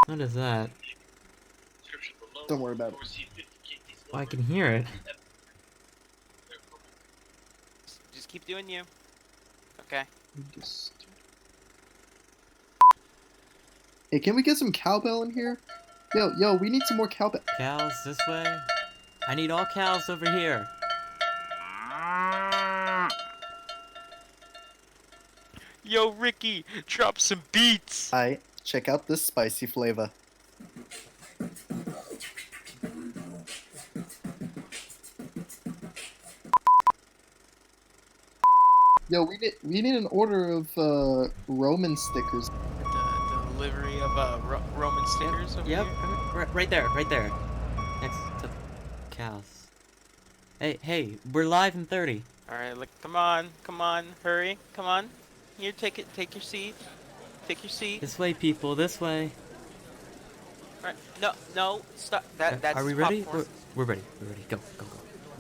What is that? Don't worry about it. Oh, I can hear it. Just keep doing you. Okay. Hey, can we get some cowbell in here? Yo, we need some more cowbell. Cows this way? I need all cows over here. Yo, Ricky, drop some beats. Alright, check out this spicy flavor. Yo, we need an order of Roman stickers. The delivery of Roman stickers over Yep, here. right there, right there. Next to cows. Hey, we're live in 30. All right, look, come on, hurry, come on. Here, take your seat. Take your seat. This way, people, this way. All right, no, stop. That's Are we ready? popcorn. We're ready. We're ready. Go.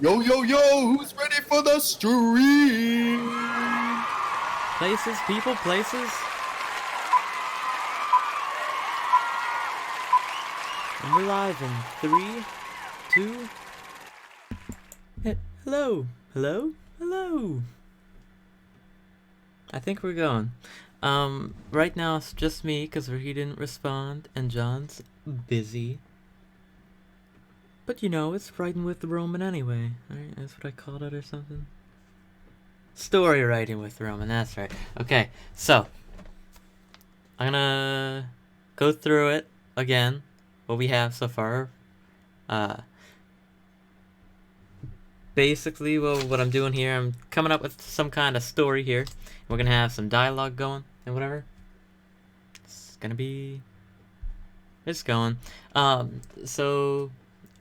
Yo, who's ready for the stream? Places, people, places. And we're live in 3, 2. Hello. I think we're going. Right now it's just me because he didn't respond and John's busy. But you know, it's writing with the Roman anyway. Right? That's what I called it or something. Story writing with the Roman, that's right. Okay, so I'm gonna go through it again, what we have so far. Basically, what I'm doing here, I'm coming up with some kind of story here. We're gonna have some dialogue going and whatever. It's going. So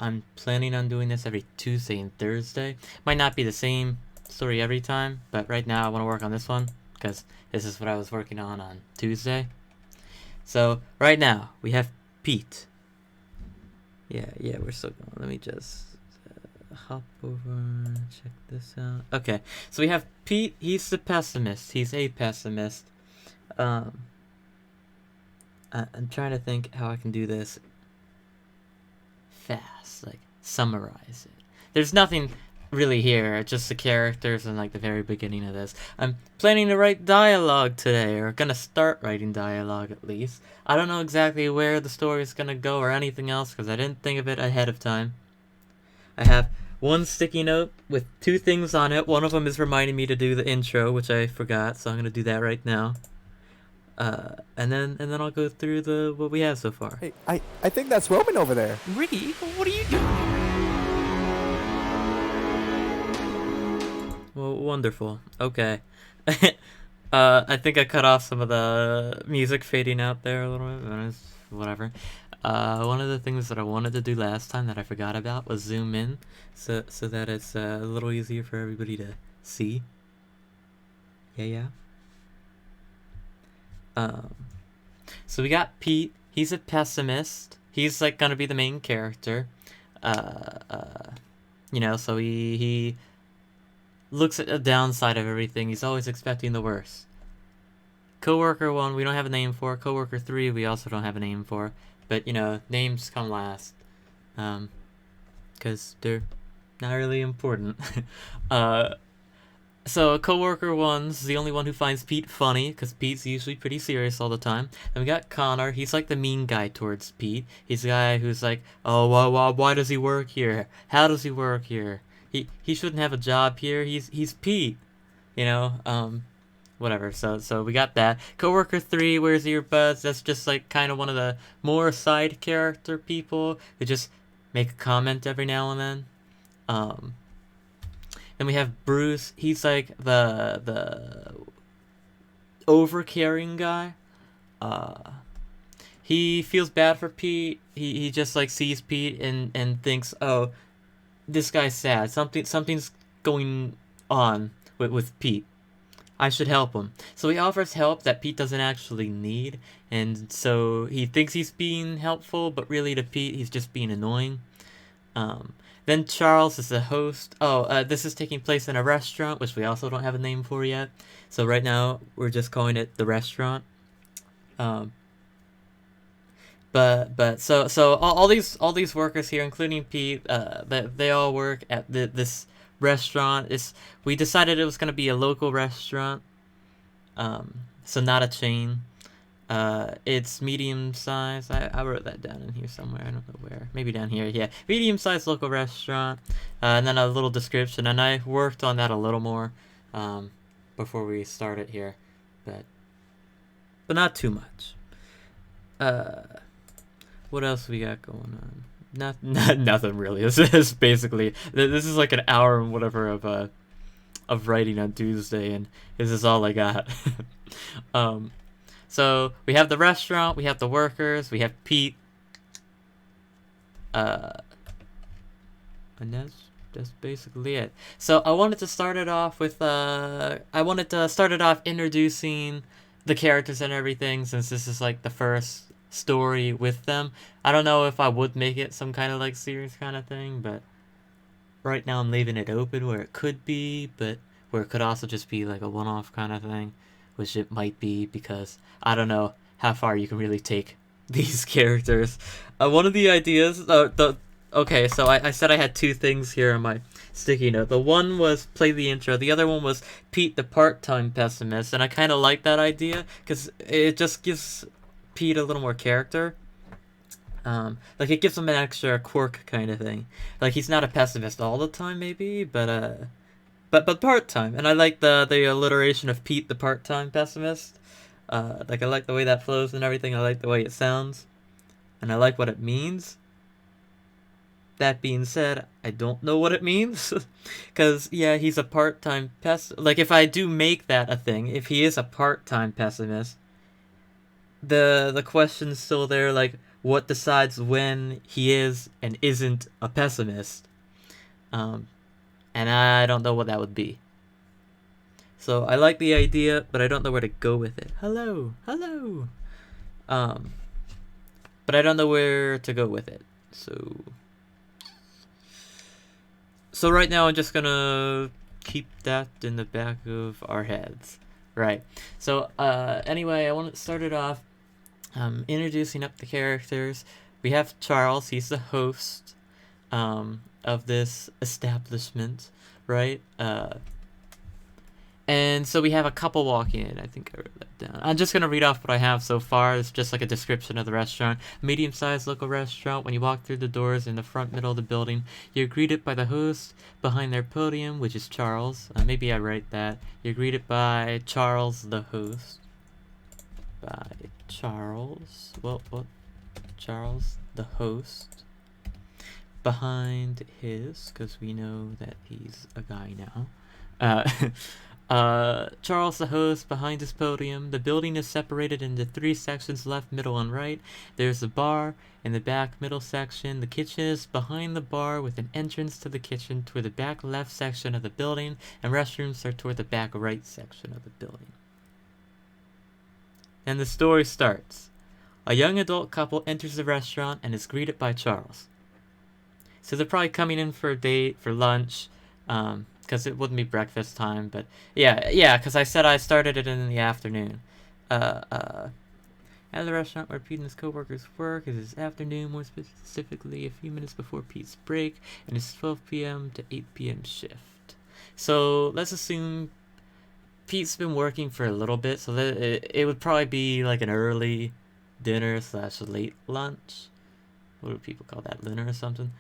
I'm planning on doing this every Tuesday and Thursday. Might not be the same story every time, but right now I want to work on this one because this is what I was working on Tuesday. So right now we have Pete. Yeah, we're still going. Let me just hop over, check this out. Okay, so we have Pete. He's the pessimist. He's a pessimist. I'm trying to think how I can do this fast, like summarize it. There's nothing really here, just the characters and like the very beginning of this. I'm planning to write dialogue today, or gonna start writing dialogue at least. I don't know exactly where the story is gonna go or anything else because I didn't think of it ahead of time. I have one sticky note with 2 things on it. One of them is reminding me to do the intro, which I forgot, so I'm gonna do that right now. And then I'll go through what we have so far. Hey, I think that's Roman over there. Ricky, what are you doing? Well, wonderful. Okay. I think I cut off some of the music fading out there a little bit, but it's whatever. One of the things that I wanted to do last time that I forgot about was zoom in, so that it's a little easier for everybody to see. Yeah. So we got Pete. He's a pessimist. He's like gonna be the main character. So he looks at the downside of everything. He's always expecting the worst. Coworker 1, we don't have a name for. Coworker 3, we also don't have a name for. But, names come last. Because they're not really important. So, coworker 1's the only one who finds Pete funny, because Pete's usually pretty serious all the time. And we got Connor. He's like the mean guy towards Pete. He's the guy who's like, oh, why does he work here? How does he work here? He shouldn't have a job here. He's Pete. Whatever. So we got that. Coworker 3 wears earbuds. That's just like kind of one of the more side character people who just make a comment every now and then. Then we have Bruce. He's like the over-caring guy. He feels bad for Pete. He just like sees Pete and thinks, oh, this guy's sad. Something's going on with Pete. I should help him. So he offers help that Pete doesn't actually need, and so he thinks he's being helpful, but really to Pete, he's just being annoying. Then Charles is the host. This is taking place in a restaurant, which we also don't have a name for yet. So right now, we're just calling it The Restaurant. Um, but all these workers here, including Pete, they all work at this restaurant. We decided it was gonna be a local restaurant, so not a chain. It's medium size. I wrote that down in here somewhere. I don't know where. Maybe down here. Yeah, medium sized local restaurant. And then a little description. And I worked on that a little more, before we started here, but not too much. What else we got going on? Nothing really. This is basically, this is like an hour and whatever of writing on Tuesday, and this is all I got. So we have the restaurant, we have the workers, we have Pete, and that's basically it. So I wanted to start it off with introducing the characters and everything, since this is like the first story with them. I don't know if I would make it some kind of like series kind of thing, but right now I'm leaving it open where it could be, but where it could also just be like a one-off kind of thing, which it might be, because I don't know how far you can really take these characters. One of the ideas, okay, so I said I had two things here on my sticky note. The one was play the intro. The other one was Pete the part-time pessimist, and I kind of like that idea because it just gives Pete a little more character. Like it gives him an extra quirk kind of thing. Like he's not a pessimist all the time, maybe, but part-time. And I like the alliteration of Pete the part-time pessimist. Like I like the way that flows and everything. I like the way it sounds, and I like what it means. That being said, I don't know what it means, because yeah, he's a part-time like if I do make that a thing, if he is a part-time pessimist, the question's still there, like what decides when he is and isn't a pessimist, and I don't know what that would be. So I like the idea, but I don't know where to go with it. Hello. But I don't know where to go with it. So right now I'm just gonna keep that in the back of our heads. Right. So anyway, I want to start it off introducing up the characters. We have Charles. He's the host of this establishment, right? And so we have a couple walking in. I think I wrote that down. I'm just going to read off what I have so far. It's just like a description of the restaurant. Medium-sized local restaurant. When you walk through the doors in the front middle of the building, you're greeted by the host behind their podium, which is Charles. Maybe I write that. You're greeted by Charles, the host. By Charles. What? Charles, the host. Behind his, because we know that he's a guy now. Charles the host behind his podium. The building is separated into 3 sections, left, middle, and right. There's a bar in the back middle section. The kitchen is behind the bar with an entrance to the kitchen toward the back left section of the building, and restrooms are toward the back right section of the building. And the story starts. A young adult couple enters the restaurant and is greeted by Charles. So they're probably coming in for a date, for lunch, because it wouldn't be breakfast time, but yeah, because I said I started it in the afternoon. At the restaurant where Pete and his co-workers work, it is afternoon, more specifically a few minutes before Pete's break, and it's 12 p.m. to 8 p.m. shift. So let's assume Pete's been working for a little bit, so that it would probably be like an early dinner / late lunch. What do people call that? Dinner or something?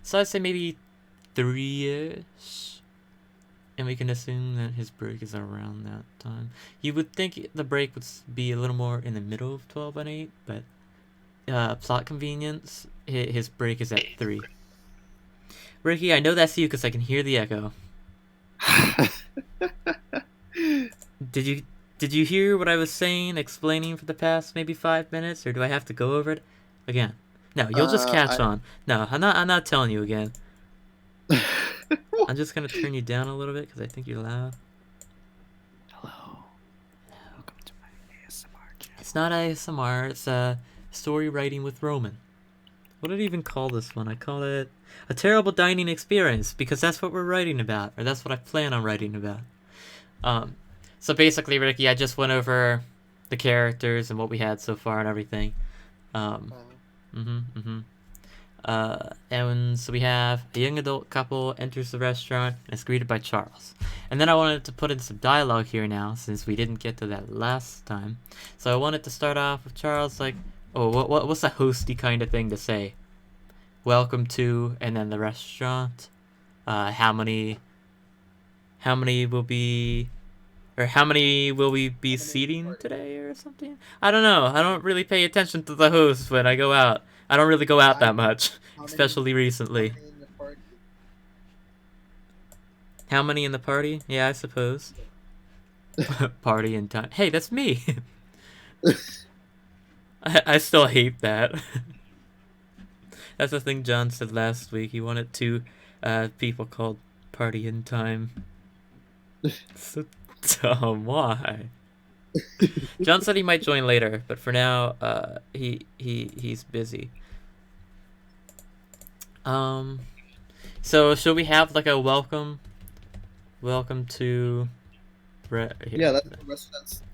So I'd say maybe 3-ish, and we can assume that his break is around that time. You would think the break would be a little more in the middle of 12 and 8, but plot convenience, his break is at 3. Ricky, I know that's you because I can hear the echo. Did you hear what I was saying, explaining for the past maybe 5 minutes, or do I have to go over it again? No, you'll just catch on. No, I'm not telling you again. I'm just gonna turn you down a little bit because I think you're loud. Hello. Welcome to my ASMR channel. It's not ASMR, it's story writing with Roman. What did I even call this one? I call it a terrible dining experience, because that's what we're writing about, or that's what I plan on writing about. So basically, Ricky, I just went over the characters and what we had so far and everything. And so we have a young adult couple enters the restaurant and is greeted by Charles. And then I wanted to put in some dialogue here now, since we didn't get to that last time. So I wanted to start off with Charles like, oh, what's a hosty kind of thing to say? Welcome to, and then the restaurant. How many will be, or how many will we be seating today or something? I don't know. I don't really pay attention to the host when I go out. I don't really go out that much, especially recently. How many in the party? Yeah, I suppose. Party in time. Hey, that's me. I still hate that. That's the thing John said last week. He wanted two people called Party in Time. So dumb. Why? John said he might join later, but for now, he's busy. So should we have like a welcome to? Yeah,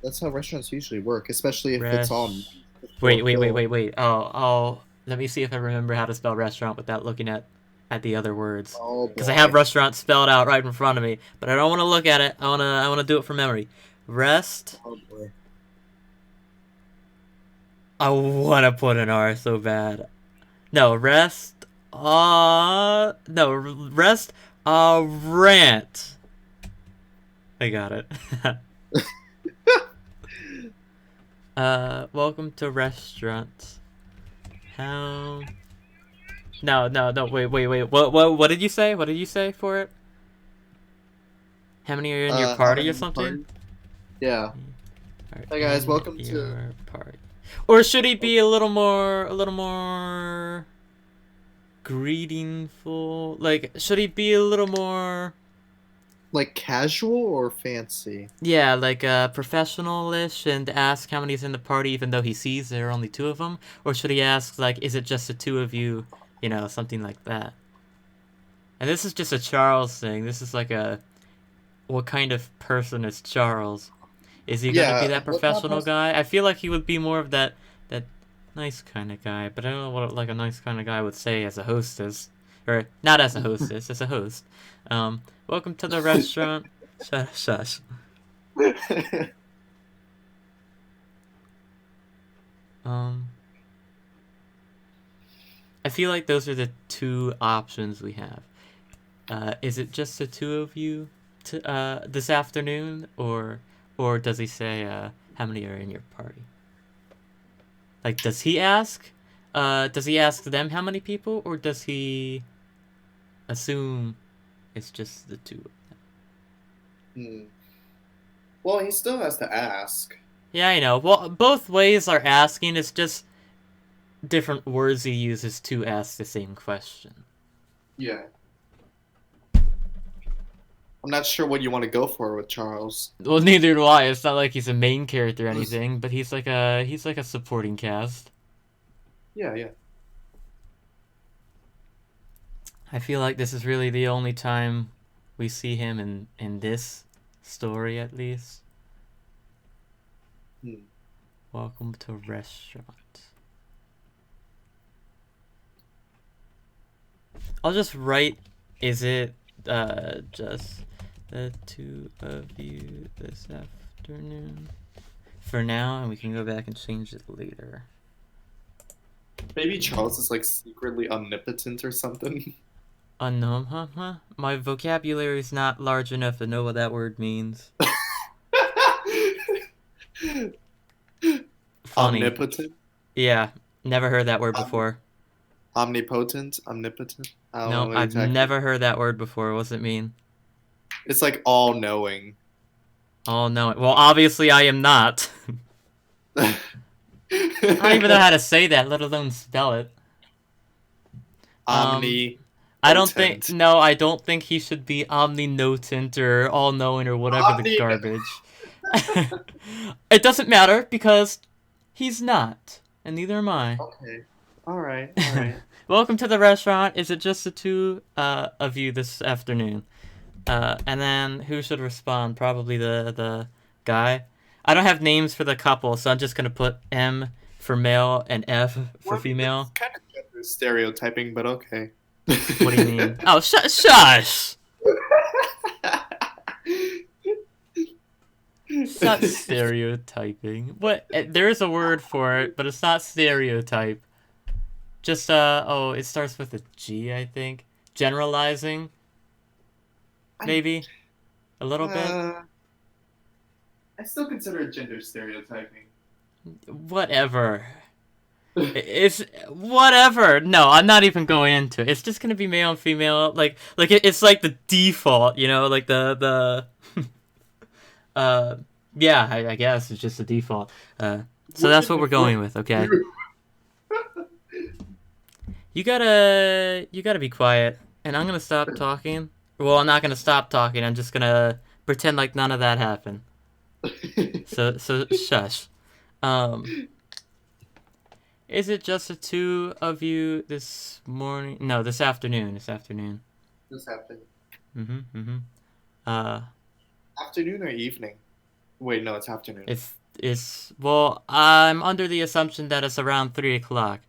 that's how restaurants usually work, especially if it's on. Wait. Oh, let me see if I remember how to spell restaurant without looking at the other words. Oh, because I have restaurant spelled out right in front of me, but I don't want to look at it. I wanna do it from memory. Rest. Oh boy. I wanna put an R so bad. No, rest. No, rest. Rant. I got it. Welcome to restaurant. How? No. Wait. What did you say? What did you say for it? How many are in your party or something? Yeah. Hey guys, welcome to your party. Or should he be a little more greetingful? Like, should he be a little more like casual or fancy? Yeah, like professional-ish, and ask how many's in the party even though he sees there are only two of them? Or should he ask, like, is it just the two of you? You know, something like that. And this is just a Charles thing. This is like a, what kind of person is Charles? Is he gonna be that professional guy? I feel like he would be more of that nice kind of guy, but I don't know what like a nice kind of guy would say as a hostess. Or, not as a hostess, as a host. Welcome to the restaurant. Shush. I feel like those are the two options we have. Is it just the two of you this afternoon, or does he say how many are in your party? Like, does he ask? Does he ask them how many people, or does he assume it's just the two of them? Well, he still has to ask. Yeah, I know. Well, both ways are asking. It's just different words he uses to ask the same question. Yeah. I'm not sure what you want to go for with Charles. Well, neither do I. It's not like he's a main character or anything, but he's like a supporting cast. Yeah. I feel like this is really the only time we see him in this story, at least. Welcome to restaurant. I'll just write, is it just the two of you this afternoon? For now, and we can go back and change it later. Maybe Charles is like secretly omnipotent or something. Unknown, huh? My vocabulary is not large enough to know what that word means. Funny. Omnipotent? Yeah, never heard that word before. Omnipotent? Omnipotent? I don't know I've exactly. never heard that word before. What's it mean? It's like all-knowing. All-knowing. Well, obviously I am not. I don't even know how to say that, let alone spell it. Omni. I don't think he should be omnipotent or all-knowing or whatever the garbage. It doesn't matter because he's not, and neither am I. Okay. All right. Welcome to the restaurant. Is it just the two of you this afternoon? And then who should respond? Probably the guy. I don't have names for the couple, so I'm just gonna put M for male and F for Well, female. it's kind of gender stereotyping, but okay. What do you mean? Oh, shush! It's not stereotyping. What? There is a word for it, but it's not stereotype. Just oh, it starts with a G, I think. Generalizing. Maybe a little bit. I still consider it gender stereotyping. Whatever. It's whatever. No, I'm not even going into it. It's just gonna be male and female. It's like the default, you know, like the yeah, I guess it's just the default. So that's what we're going with, okay? You gotta be quiet, and I'm gonna stop talking. Well, I'm not gonna stop talking. I'm just gonna pretend like none of that happened. So shush. Is it just the two of you this morning? No, this afternoon. This afternoon. Afternoon or evening? Wait, no, it's afternoon. It's well, I'm under the assumption that it's around 3 o'clock.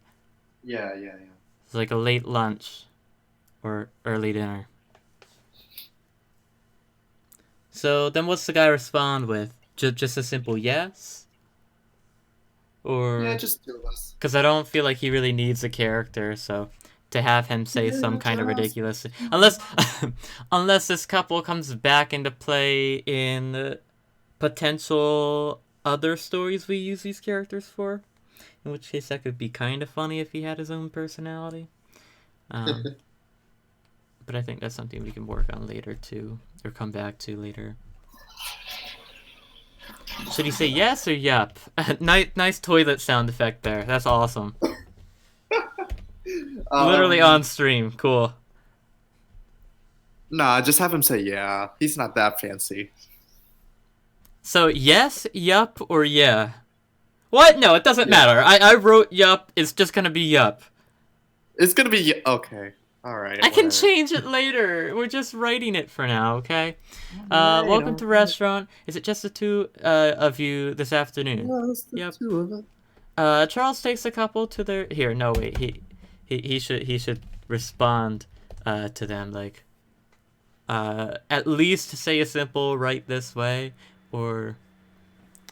Yeah. It's like a late lunch or early dinner. So then what's the guy respond with? Just a simple yes? Or Yeah, just two of us. because I don't feel like he really needs a character, so to have him say some kind of ridiculous, unless this couple comes back into play in potential other stories we use these characters for, in which case that could be kind of funny if he had his own personality. But I think that's something we can work on later too, or come back to later. Should he say yes or yup? Nice toilet sound effect there. That's awesome. Literally on stream. Cool. Nah, just have him say yeah. He's not that fancy. So yes, yup, or yeah? What? No, it doesn't matter. I wrote yup. It's just gonna be yup. It's gonna be okay. Alright. I can change it later. We're just writing it for now, okay? Welcome to restaurant. Is it just the two of you this afternoon? No, it's the two of it. Charles takes a couple to their here. No, wait. He should respond to them like at least say a simple right this way, or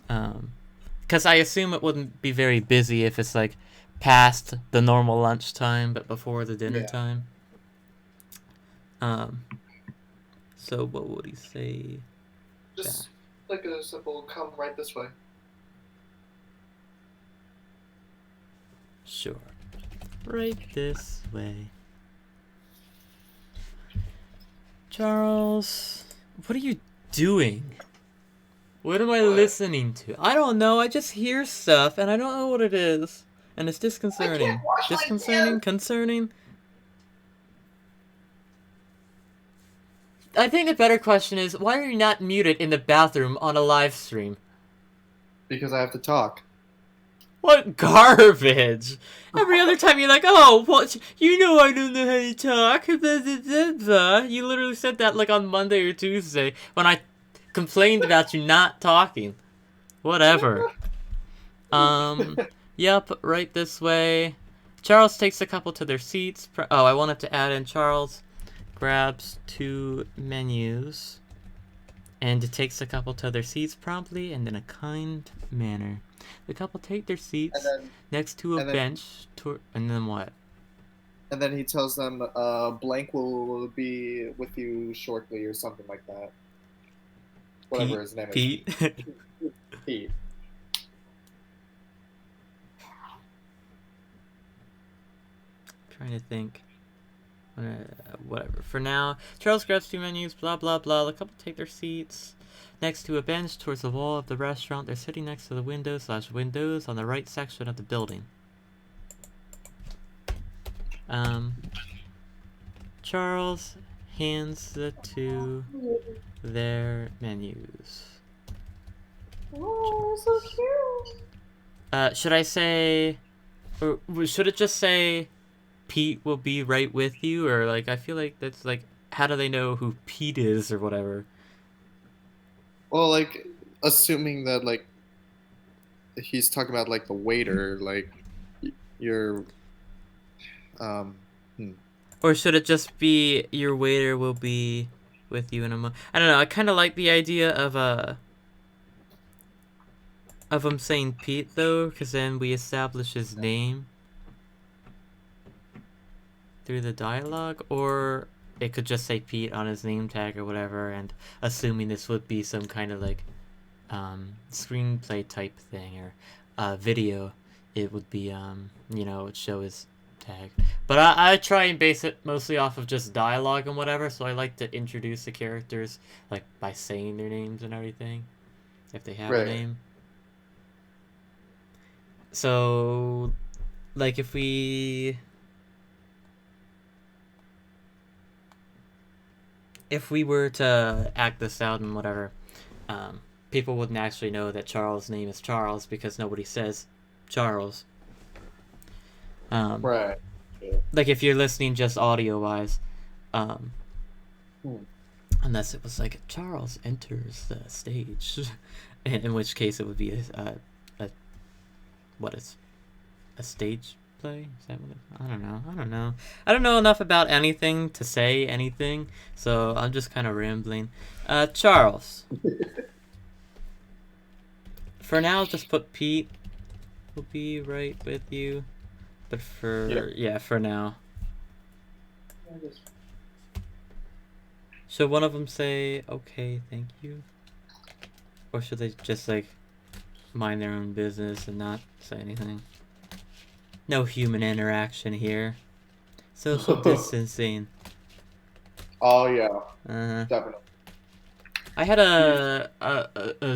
because I assume it wouldn't be very busy if it's like past the normal lunchtime but before the dinner time. So what would he say? Just like a simple come right this way. Sure. Right this way. Charles, what are you doing? What am I listening to? I don't know. I just hear stuff and I don't know what it is. And it's disconcerting. Concerning. I think the better question is, why are you not muted in the bathroom on a live stream? Because I have to talk. What garbage! Every other time you're like, oh, what? You know I don't know how to talk. Blah, blah, blah, blah. You literally said that like on Monday or Tuesday when I complained about you not talking. Whatever. Yep, right this way. Charles takes a couple to their seats. Oh, I wanted to add in Charles grabs 2 menus and takes a couple to their seats promptly and in a kind manner. The couple take their seats next to a bench, and then what? And then he tells them, blank will be with you shortly, or something like that. Whatever his name is. Pete. Trying to think. Whatever. For now, Charles grabs 2 menus, blah, blah, blah. The couple take their seats next to a bench towards the wall of the restaurant. They're sitting next to the windows on the right section of the building. Charles hands the 2 their menus. Oh, so cute. Should I say, or should it just say Pete will be right with you, or like I feel like that's like, how do they know who Pete is or whatever? Well, like assuming that like he's talking about like the waiter, like your um. Hmm. Or should it just be your waiter will be with you in a month? I don't know. I kind of like the idea of him saying Pete though, because then we establish his name through the dialogue, or it could just say Pete on his name tag or whatever, and assuming this would be some kind of like screenplay type thing or video, it would be you know, it would show his tag. But I try and base it mostly off of just dialogue and whatever, so I like to introduce the characters like by saying their names and everything if they have a Right. name. So like if we were to act this out and whatever, people wouldn't actually know that Charles' name is Charles because nobody says Charles. Right. Yeah. Like if you're listening just audio wise, Hmm. unless it was like Charles enters the stage, in which case it would be a what is a stage play? Is that what I don't know. I don't know enough about anything to say anything, so I'm just kind of rambling. Charles. For now, just put Pete will be right with you. But for yeah, for now. Should one of them say okay, thank you, or should they just like mind their own business and not say anything? No human interaction here. Social distancing. Oh yeah, definitely. I had a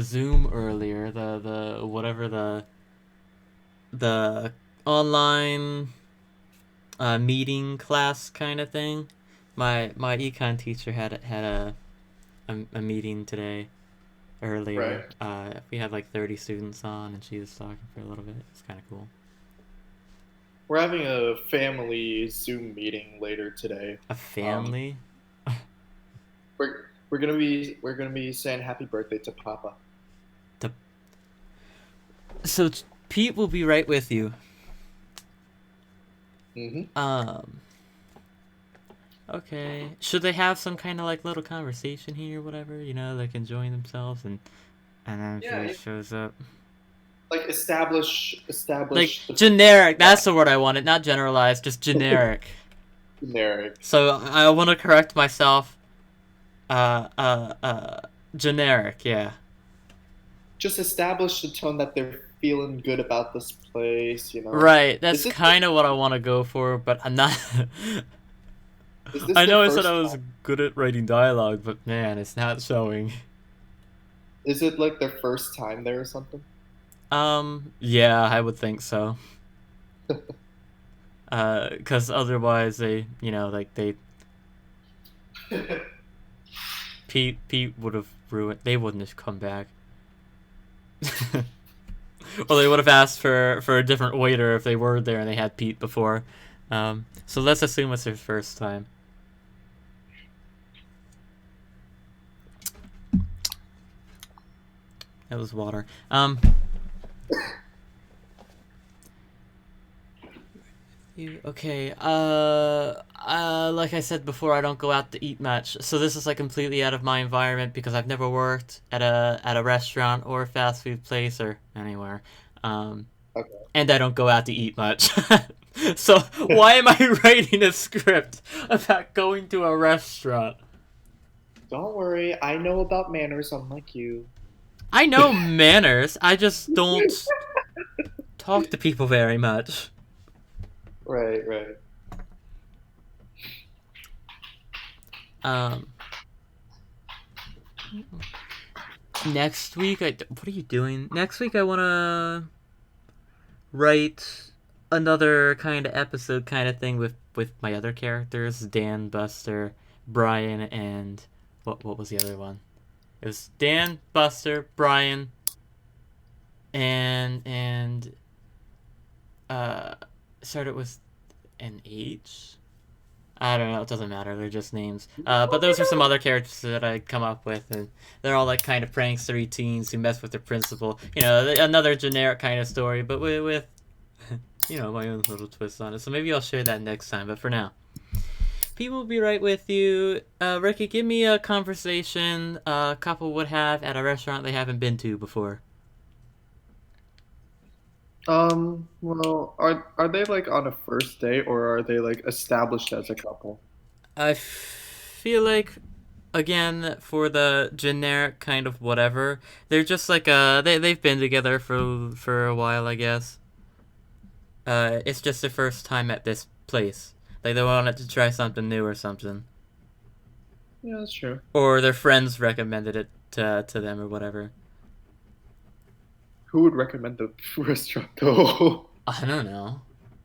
Zoom earlier. The whatever the online meeting class kind of thing. My econ teacher had a meeting today earlier. Right. We had like 30 students on, and she was talking for a little bit. It's kind of cool. We're having a family Zoom meeting later today. A family? We're gonna be saying happy birthday to Papa. So Pete will be right with you. Mm-hmm. Okay. Should they have some kind of like little conversation here or whatever? You know, like enjoying themselves and then she shows up. Like establish like generic. That's the word I wanted, not generalized, just generic. Generic. So I want to correct myself. Generic, yeah. Just establish the tone that they're feeling good about this place, you know. Right, that's kind of what I want to go for, but I'm not. I know I said I was good at writing dialogue, but man, it's not showing. Is it like their first time there or something? Yeah, I would think so. Because otherwise they, you know, like they. Pete would have ruined. They wouldn't have come back. Well, they would have asked for a different waiter if they were there and they had Pete before. So let's assume it's their first time. That was water. Okay. Like I said before, I don't go out to eat much, so this is like completely out of my environment because I've never worked at a restaurant or a fast food place or anywhere. Okay. And I don't go out to eat much. So why am I writing a script about going to a restaurant? Don't worry, I know about manners, unlike you. I know manners. I just don't talk to people very much. Right. Next week, what are you doing? Next week, I want to write another kind of episode kind of thing with my other characters, Dan, Buster, Brian, and what was the other one? It was Dan, Buster, Brian, and started with an H. I don't know. It doesn't matter. They're just names. But those are some other characters that I come up with, and they're all like kind of prankstery teens who mess with their principal. You know, another generic kind of story, but with you know, my own little twist on it. So maybe I'll share that next time. But for now, Pete will be right with you. Ricky, give me a conversation a couple would have at a restaurant they haven't been to before. Well, are they like on a first date or are they like established as a couple? I feel like, again, for the generic kind of whatever, they're just like they've been together for a while, I guess. It's just their first time at this place. Like they wanted to try something new or something, Yeah, that's true. or their friends recommended it to them or whatever. Who would recommend the restaurant though? I don't know.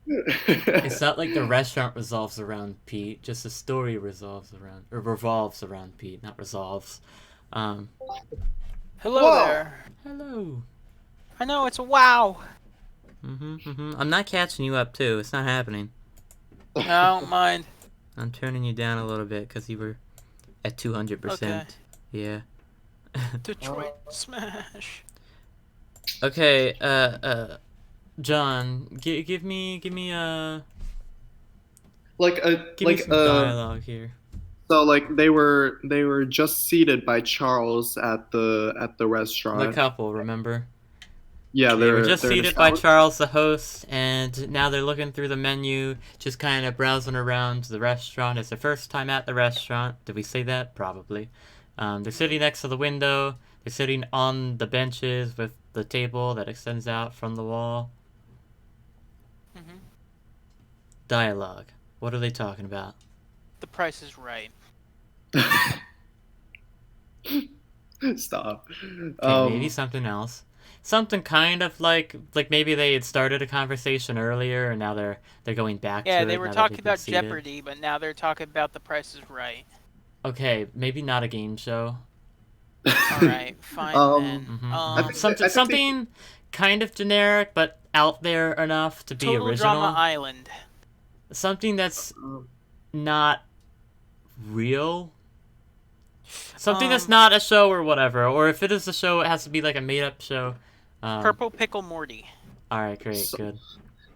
It's not like the restaurant revolves around Pete. Just the story revolves around Pete, not resolves. Hello Whoa. there. Hello. I know it's a wow. I'm not catching you up too. It's not happening. I don't mind. I'm turning you down a little bit because you were at 200%. Okay. Yeah. Detroit Smash. Okay. John, give me like give me some dialogue here. so like they were just seated by Charles at the restaurant. The couple, remember? Yeah, They were just they're seated by established. Charles, the host, and now they're looking through the menu, just kind of browsing around the restaurant. It's their first time at the restaurant. Did we say that? Probably. They're sitting next to the window. They're sitting on the benches with the table that extends out from the wall. Mhm. Dialogue. What are they talking about? The Price is Right. Stop. Okay, maybe something else. Something kind of like maybe they had started a conversation earlier and now they're going back to Yeah, it. they were now that talking they've been about seated. Jeopardy, but now they're talking about The Price is Right. Okay, maybe not a game show. All right, fine then. I think Something kind of generic but out there enough to be Total original. Drama Island. Something that's not real. Something that's not a show or whatever. Or if it is a show, it has to be like a made-up show. Purple Pickle Morty. All right, great, So- good.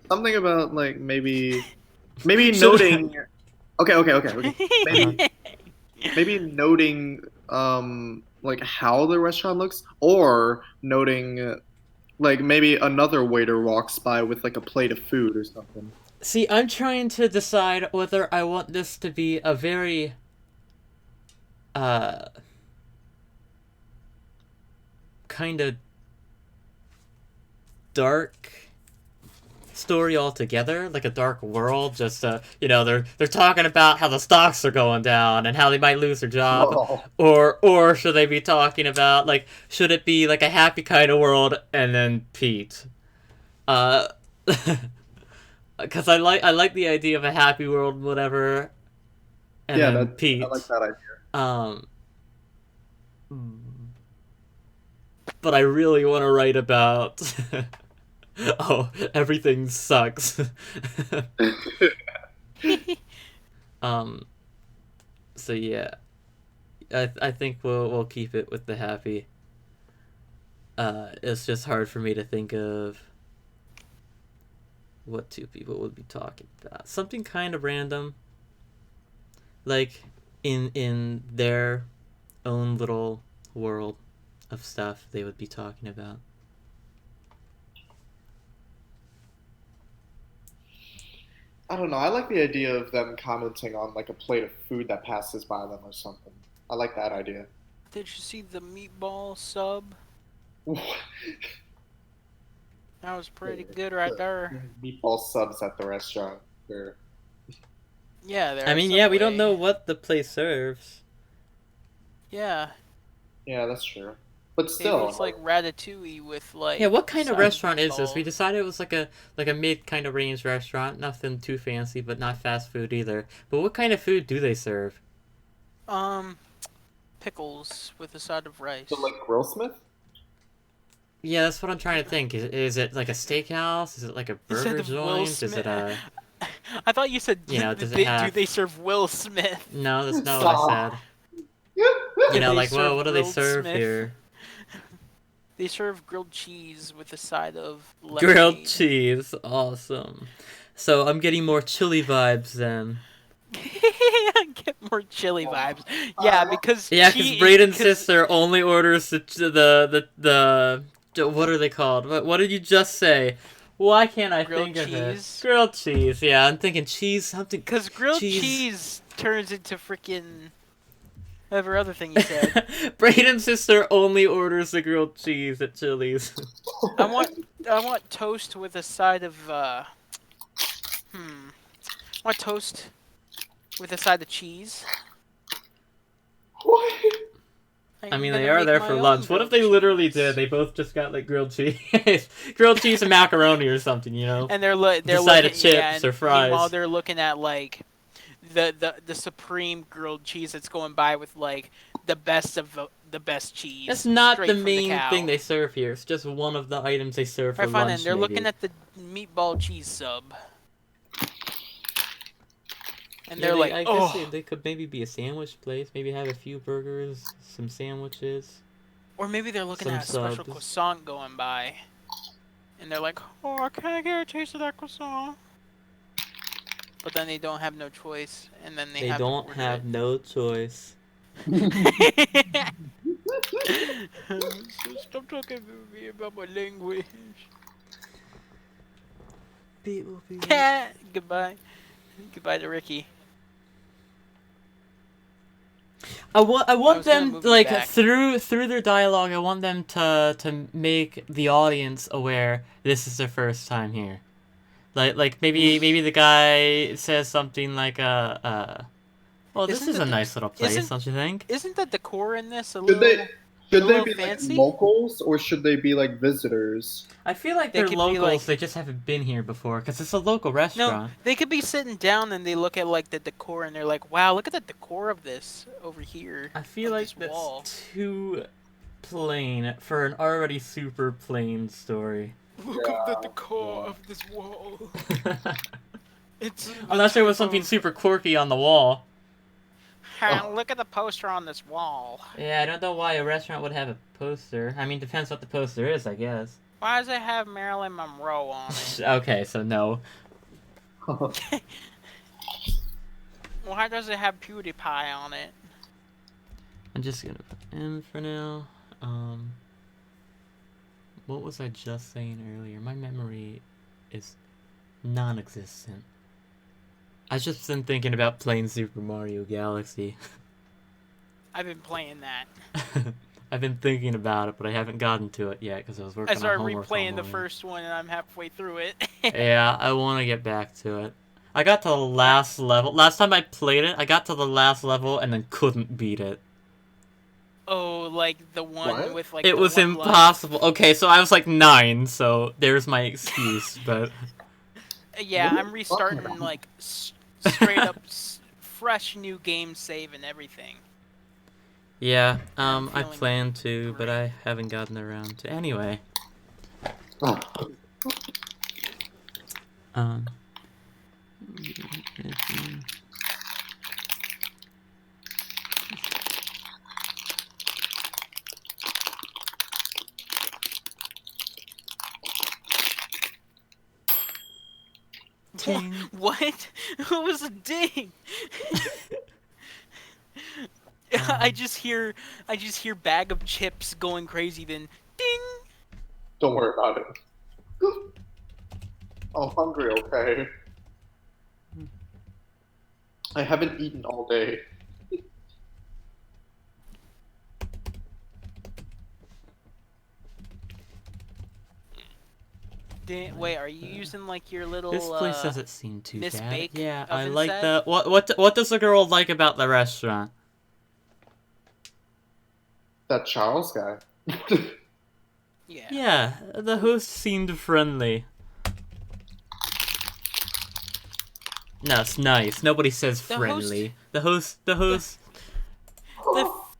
something about like maybe noting. Okay. Maybe noting like how the restaurant looks, or noting like maybe another waiter walks by with like a plate of food or something. See, I'm trying to decide whether I want this to be a very kind of dark story altogether, like a dark world. Just you know, they're talking about how the stocks are going down and how they might lose their job, Whoa. or should they be talking about like should it be like a happy kind of world and then Pete, because I like the idea of a happy world, whatever, and Yeah, then Pete. I like that idea. But I really want to write about. Oh, everything sucks. So yeah, I think we'll keep it with the happy. It's just hard for me to think of what two people would be talking about. Something kind of random, like in their own little world of stuff they would be talking about. I don't know. I like the idea of them commenting on like a plate of food that passes by them or something. I like that idea. Did you see the meatball sub? That was pretty good right there. Meatball subs at the restaurant. They're... Yeah, there. I mean, yeah, we don't know what the place serves. Yeah, Yeah, that's true. But maybe still, it's like ratatouille with like. Yeah, what kind of side restaurant is this? We meatballs. decided it was like a mid kind of range restaurant, nothing too fancy, but not fast food either. But what kind of food do they serve? Pickles with a side of rice. so like Grillsmith? Yeah, that's what I'm trying to think. Is it like a steakhouse? Is it like a Instead burger of Will joint? Is it Smith. a I thought you said, You know, does it do have- they serve Will Smith? No, that's not what I said. You know, They like, well, serve what do they grilled serve Smith. here? They serve grilled cheese with a side of Grilled lemonade. cheese, awesome. So I'm getting more chili vibes then. Get more chili vibes. Yeah, because Yeah, because Braden's sister only orders the what are they called? What did you just say? Why can't I Grilled think of cheese? it? Grilled cheese. Yeah, I'm thinking cheese something. Because grilled cheese turns into freaking whatever other thing you said. Braden's sister only orders the grilled cheese at Chili's. I want toast with a side of I want toast with a side of cheese. What? I mean, I'm they gonna are make there my for own lunch. What if grilled they literally cheese. did? They both just got like grilled cheese, grilled cheese and macaroni or something, you know? And they're The side looking, of chips yeah, and or fries. Meanwhile, they're looking at like the supreme grilled cheese that's going by with like the best of the best cheese. That's not straight the from main cow. thing they serve here. It's just one of the items they serve for Alright, fine then. lunch. They're maybe. looking at the meatball cheese sub. And Yeah, they're like, I oh. guess they could maybe be a sandwich place. Maybe have a few burgers, some sandwiches. Or maybe they're looking Some at a special subs. croissant going by. And they're like, oh, can I get a taste of that croissant? But then they don't have no choice. And then they They have to don't order have no choice. it. So stop talking to me about my language. Goodbye. Goodbye to Ricky. I want was gonna them move you like back. through their dialogue. I want them to make the audience aware this is their first time here. Like maybe the guy says something like well, this Isn't is the a de- nice little place, isn't- don't you think? Isn't the decor in this a Should little... they should a they little be fancy? like locals or should they be like visitors? I feel like They they're could be, locals. like- They just haven't been here before because it's a local No, restaurant. they could be sitting down and they look at like the decor and they're like, wow, look at the decor of this over here. I feel of like this that's wall. too plain for an already super plain story. Look at the decor of this wall. It's Unless there was something super quirky on the wall. Look at the poster on this wall. Yeah, I don't know why a restaurant would have a poster. I mean, depends what the poster is, I guess. Why does it have Marilyn Monroe on it? Okay, so no. Why does it have PewDiePie on it? I'm just gonna put M for now. What was I just saying earlier? My memory is non-existent. I've just been thinking about playing Super Mario Galaxy. I've been playing that. I've been thinking about it, but I haven't gotten to it yet because I was working I on started homework all replaying the morning. first one and I'm halfway through it. Yeah, I want to get back to it. I got to the last level. Last time I played it, I got to the last level and then couldn't beat it. Oh, like the one What? with like It the was one life. impossible. Okay, so I was like 9, so there's my excuse, but... Yeah, What are I'm you restarting talking about? like straight up fresh new game save and everything. Yeah, I'm I feeling plan to, but great. I haven't gotten around to. Anyway, Oh. um... Ding. What? What was a ding? I just hear bag of chips going crazy. Then ding. Don't worry about it. I'm hungry, okay? I haven't eaten all day. Wait, are you using like your little? This place doesn't seem too Miss bad. Bake Yeah, I oven like set? the... What does the girl like about the restaurant? That Charles guy. Yeah. Yeah, the host seemed friendly. No, it's nice. Nobody says The friendly. The host The host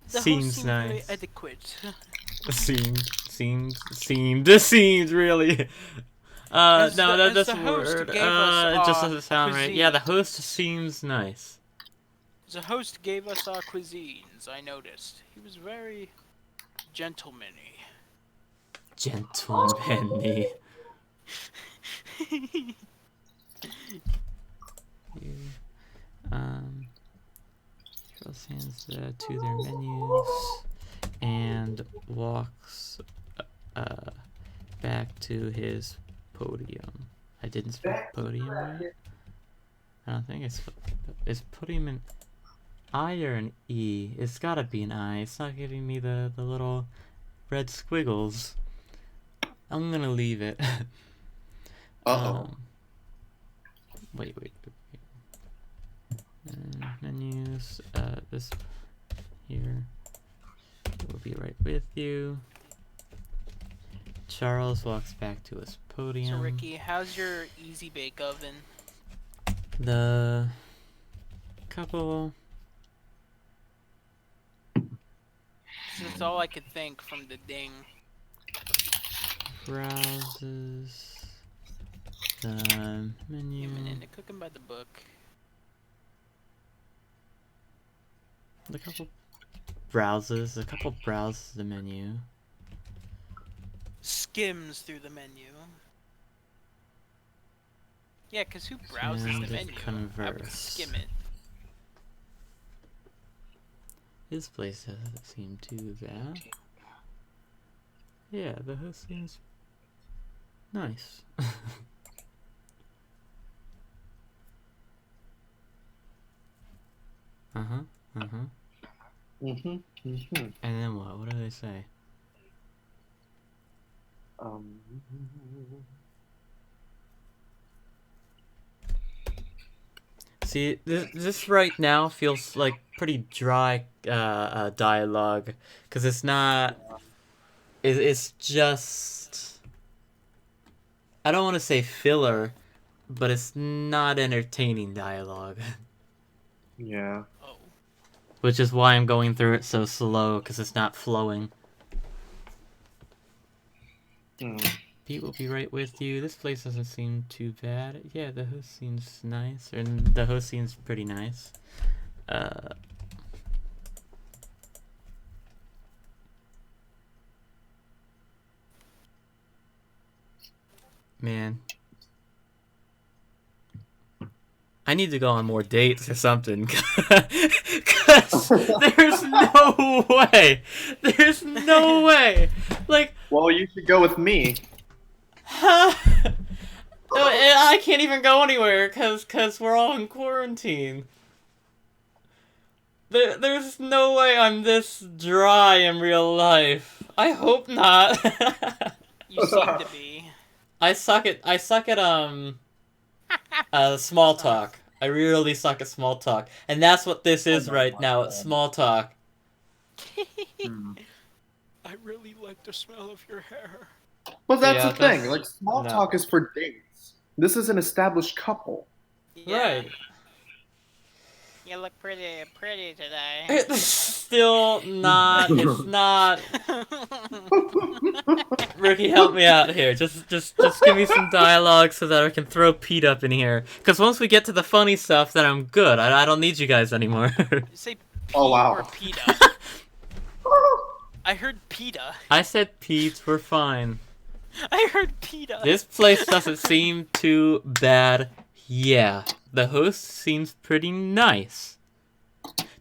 seems seemed very nice. adequate. Seemed really. No, as that's the host word. gave us It just our doesn't sound right. Yeah, the cuisine. host seems nice. The host gave us our cuisines, I noticed. He was very gentlemanly. Gentlemanly. Here, Charles hands to their menus and walks back to his podium. I didn't spell podium right. I don't think it's podium an I or an E. It's gotta be an I. It's not giving me the little red squiggles. I'm gonna leave it. Uh-oh. Wait. Menus. This here will be right with you. Charles walks back to his podium. So Ricky, how's your easy bake oven? The couple. That's all I could think from the ding. Browses the menu. Human into cooking by the book. A couple browses the menu. Skims through the menu. Yeah, because who browses And the menu? I would converse. skim it. His place doesn't seem too bad. Yeah, the host seems nice. Mhm. And then what? What do they say? See, this right now feels like pretty dry dialogue, because it's not. It's just. I don't want to say filler, but it's not entertaining dialogue. Yeah. Oh. Which is why I'm going through it so slow, because it's not flowing. Pete will be right with you. This place doesn't seem too bad. Yeah, the host seems nice. And the host seems pretty nice. Man. I need to go on more dates or something. Because there's no way. There's no way. Like, Well, you should go with me. I can't even go anywhere because we're all in quarantine. There's no way I'm this dry in real life. I hope not. You seem to be. I suck at small talk. I really suck at small talk. And that's what this is right now, it's small talk. I really like the smell of your hair. But that's Yeah, the thing. that's- Like, small no. talk is for dates. This is an established couple. Yeah. Right. You look pretty today. It's still not. It's not. Ricky, help me out here. Just give me some dialogue so that I can throw Pete up in here. Because once we get to the funny stuff, then I'm good. I don't need you guys anymore. You say Pete Oh, wow. or PETA? I heard PETA. I said Pete, we're fine. I heard PETA. This place doesn't seem too bad. Yeah, the host seems pretty nice.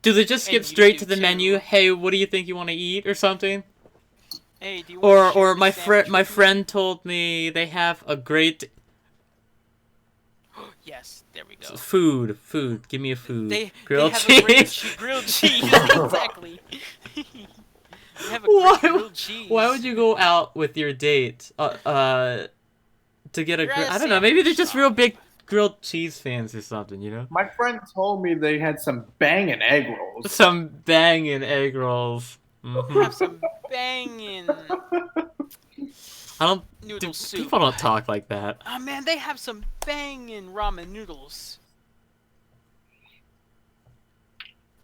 Do they just skip And you straight do to the too. menu? Hey, what do you think you want to eat or something? Hey, do you want to share Or your my sandwich my with me? friend told me they have a great Yes, there we go. food. Give me a food. They Grilled have a great cheese. grilled cheese. Exactly. They have a great grilled cheese. Why would you go out with your date to get a You're at a I don't know, maybe they're sandwich just shop. real big grilled cheese fans or something, you know? My friend told me they had some banging egg rolls. Some banging egg rolls. Have some banging I don't noodle soup. people don't talk like that. Oh man, they have some banging ramen noodles.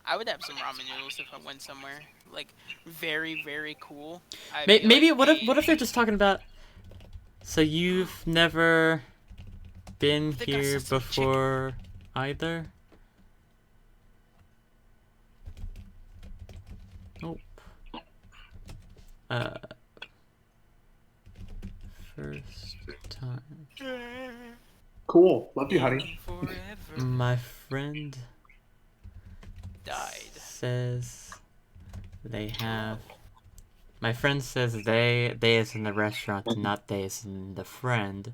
I would have some ramen noodles if I went somewhere like very, very cool. I'd be Maybe like, what "Hey." if they're just talking about So you've never been They got here sesame chicken. before either? Nope. First time. Cool. Love you, honey. Forever My friend died. says they have. My friend says they is in the restaurant, not they is in the friend.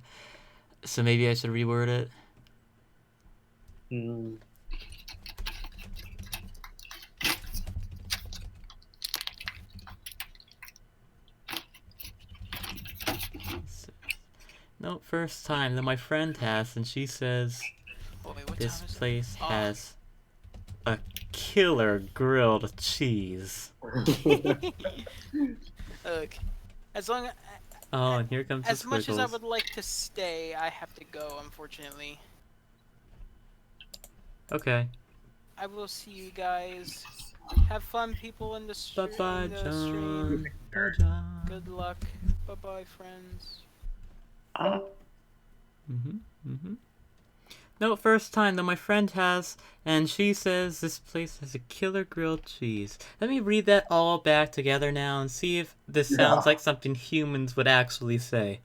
So maybe I should reword it. Mm. No, first time that my friend has, and she says Oh, wait, what this time is place Oh. has a killer grilled cheese. it? Look, as long Oh, and here comes the as much as I squiggles. would like to stay, I have to go. Unfortunately, Okay. I will see you guys. Have fun, people in the Bye bye, stream. John. Bye, John. Good luck. Bye bye, friends. No, first time that my friend has, and she says this place has a killer grilled cheese. Let me read that all back together now and see if this sounds like something humans would actually say.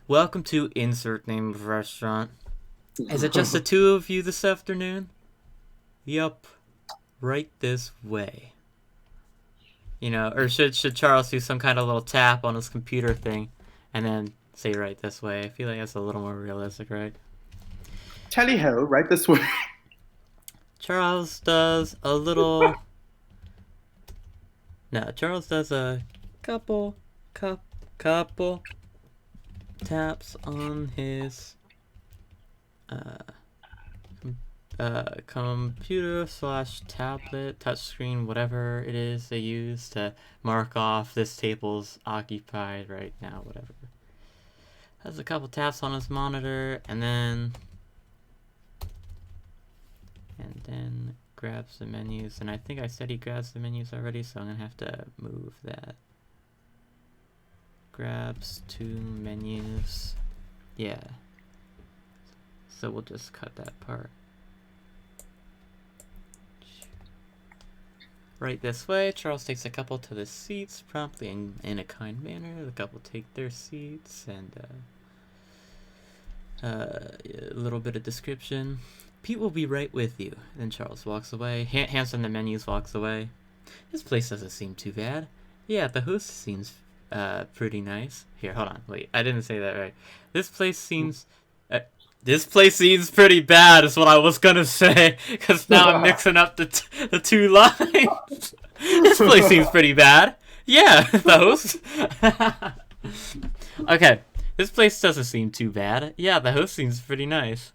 Welcome to insert name of restaurant. Is it just the two of you this afternoon? Yup. Right this way. You know, or should Charles do some kind of little tap on his computer thing and then say right this way? I feel like that's a little more realistic, right? Tally ho, right this way. Charles does a little... No, Charles does a couple taps on his computer / tablet, touchscreen, whatever it is they use to mark off this table's occupied right now, whatever. Has a couple taps on his monitor, and then grabs the menus, and I think I said he grabs the menus already, so I'm gonna have to move that. Grabs 2 menus. Yeah. So we'll just cut that part. Right this way, Charles takes a couple to the seats, promptly and in a kind manner. The couple take their seats, and a little bit of description. Pete will be right with you. Then Charles walks away. Hands on the menus, walks away. This place doesn't seem too bad. Yeah, the host seems pretty nice. Here, hold on, wait, I didn't say that right. This place seems pretty bad is what I was gonna say, because now I'm mixing up the two lines. This place seems pretty bad. Yeah, the host. Okay, this place doesn't seem too bad. Yeah, the host seems pretty nice.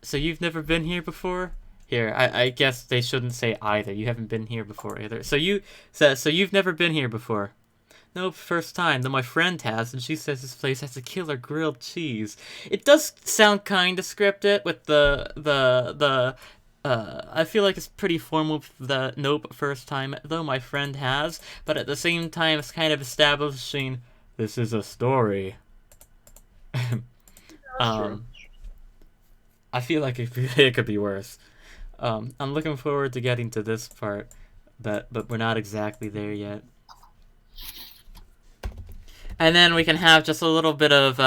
So you've never been here before? Here, I guess they shouldn't say either. You haven't been here before either. So you've never been here before. No, first time, though my friend has, and she says this place has a killer grilled cheese. It does sound kind of scripted with I feel like it's pretty formal with the nope, first time, though my friend has, but at the same time it's kind of establishing this is a story. I feel like it could be worse. I'm looking forward to getting to this part, but we're not exactly there yet. And then we can have just a little bit of,